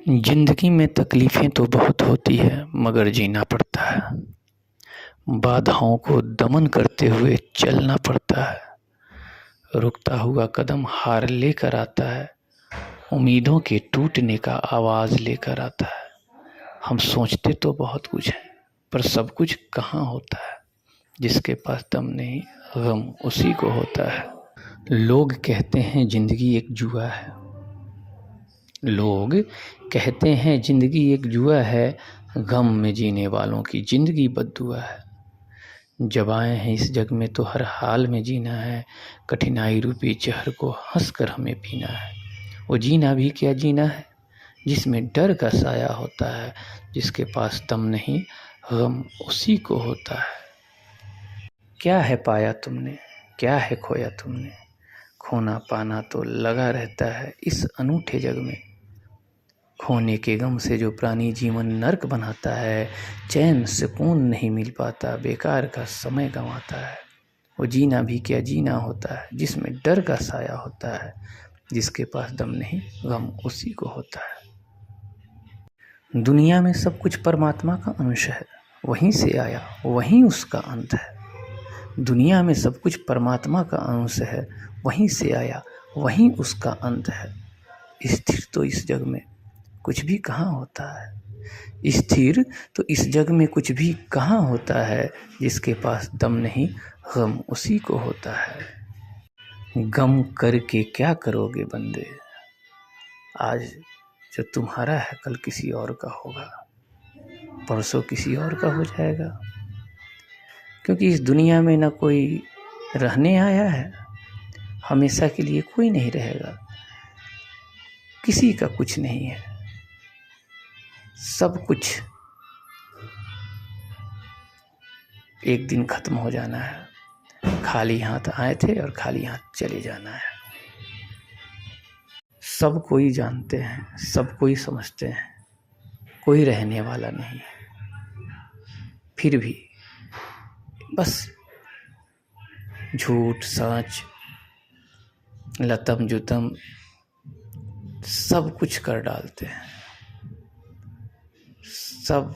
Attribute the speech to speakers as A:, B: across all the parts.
A: जिंदगी में तकलीफ़ें तो बहुत होती है मगर जीना पड़ता है। बाधाओं को दमन करते हुए चलना पड़ता है। रुकता हुआ कदम हार लेकर आता है। उम्मीदों के टूटने का आवाज़ लेकर आता है। हम सोचते तो बहुत कुछ है पर सब कुछ कहाँ होता है। जिसके पास दम नहीं गम उसी को होता है। लोग कहते हैं ज़िंदगी एक जुआ है। लोग कहते हैं ज़िंदगी एक जुआ है। गम में जीने वालों की ज़िंदगी बद्दुआ है। जब आए हैं इस जग में तो हर हाल में जीना है। कठिनाई रूपी जहर को हंसकर हमें पीना है। वो जीना भी क्या जीना है जिसमें डर का साया होता है। जिसके पास दम नहीं गम उसी को होता है। क्या है पाया तुमने, क्या है खोया तुमने। खोना पाना तो लगा रहता है इस अनूठे जग में। खोने के गम से जो प्राणी जीवन नर्क बनाता है। चैन सुकून नहीं मिल पाता, बेकार का समय गंवाता है। वो जीना भी क्या जीना होता है जिसमें डर का साया होता है। जिसके पास दम नहीं गम उसी को होता है। दुनिया में सब कुछ परमात्मा का अंश है। वहीं से आया वहीं उसका अंत है। दुनिया में सब कुछ परमात्मा का अंश है। वहीं से आया वहीं उसका अंत है। स्थिर तो इस जग में कुछ भी कहाँ होता है। स्थिर तो इस जग में कुछ भी कहाँ होता है। जिसके पास दम नहीं गम उसी को होता है। गम करके क्या करोगे बंदे। आज जो तुम्हारा है कल किसी और का होगा, परसों किसी और का हो जाएगा। क्योंकि इस दुनिया में ना कोई रहने आया है, हमेशा के लिए कोई नहीं रहेगा। किसी का कुछ नहीं है, सब कुछ एक दिन खत्म हो जाना है। खाली हाथ आए थे और खाली हाथ चले जाना है। सब कोई जानते हैं, सब कोई समझते हैं, कोई रहने वाला नहीं है। फिर भी बस झूठ सच लतम जुतम सब कुछ कर डालते हैं। सब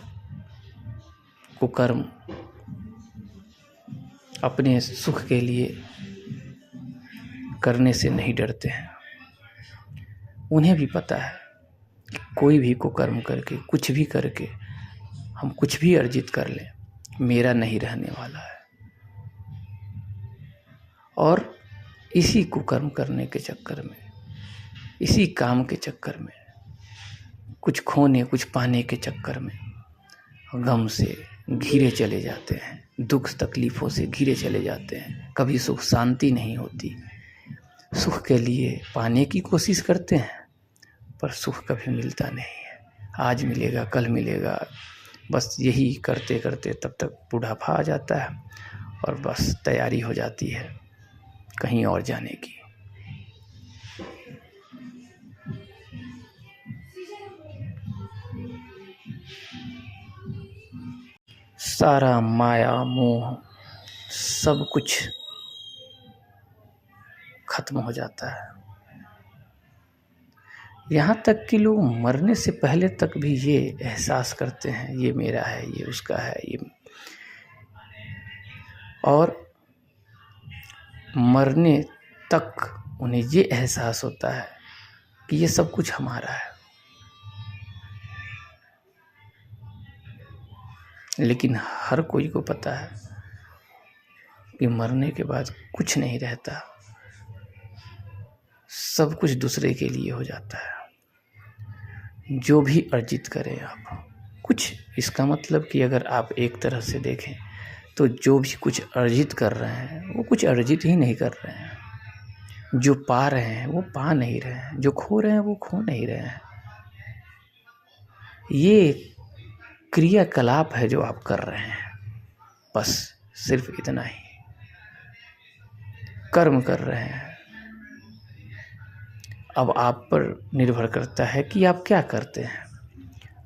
A: कुकर्म अपने सुख के लिए करने से नहीं डरते हैं। उन्हें भी पता है कि कोई भी कुकर्म करके कुछ भी करके हम कुछ भी अर्जित कर लें, मेरा नहीं रहने वाला है। और इसी कुकर्म करने के चक्कर में, इसी काम के चक्कर में, कुछ खोने कुछ पाने के चक्कर में गम से घिरे चले जाते हैं, दुख तकलीफ़ों से घिरे चले जाते हैं। कभी सुख शांति नहीं होती। सुख के लिए पाने की कोशिश करते हैं पर सुख कभी मिलता नहीं है। आज मिलेगा कल मिलेगा, बस यही करते करते तब तक बुढ़ापा आ जाता है और बस तैयारी हो जाती है कहीं और जाने की। सारा माया मोह सब कुछ खत्म हो जाता है। यहाँ तक कि लोग मरने से पहले तक भी ये एहसास करते हैं ये मेरा है, ये उसका है, ये। और मरने तक उन्हें ये एहसास होता है कि ये सब कुछ हमारा है। लेकिन हर कोई को पता है कि मरने के बाद कुछ नहीं रहता, सब कुछ दूसरे के लिए हो जाता है। जो भी अर्जित करें आप कुछ, इसका मतलब कि अगर आप एक तरह से देखें तो जो भी कुछ अर्जित कर रहे हैं वो कुछ अर्जित ही नहीं कर रहे हैं। जो पा रहे हैं वो पा नहीं रहे हैं, जो खो रहे हैं वो खो नहीं रहे हैं। ये क्रियाकलाप है जो आप कर रहे हैं, बस सिर्फ इतना ही कर्म कर रहे हैं। अब आप पर निर्भर करता है कि आप क्या करते हैं,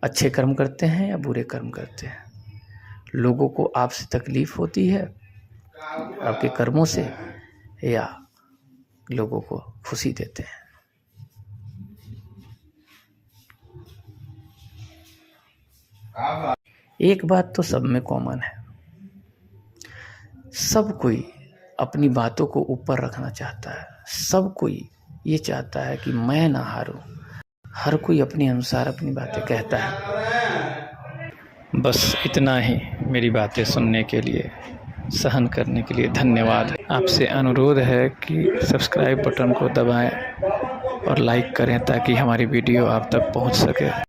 A: अच्छे कर्म करते हैं या बुरे कर्म करते हैं। लोगों को आपसे तकलीफ होती है आपके कर्मों से, या लोगों को खुशी देते हैं। एक बात तो सब में कॉमन है, सब कोई अपनी बातों को ऊपर रखना चाहता है, सब कोई ये चाहता है कि मैं ना हारूं, हर कोई अपने अनुसार अपनी बातें कहता है। बस इतना ही। मेरी बातें सुनने के लिए, सहन करने के लिए धन्यवाद। आपसे अनुरोध है कि सब्सक्राइब बटन को दबाएं और लाइक करें ताकि हमारी वीडियो आप तक पहुंच सके।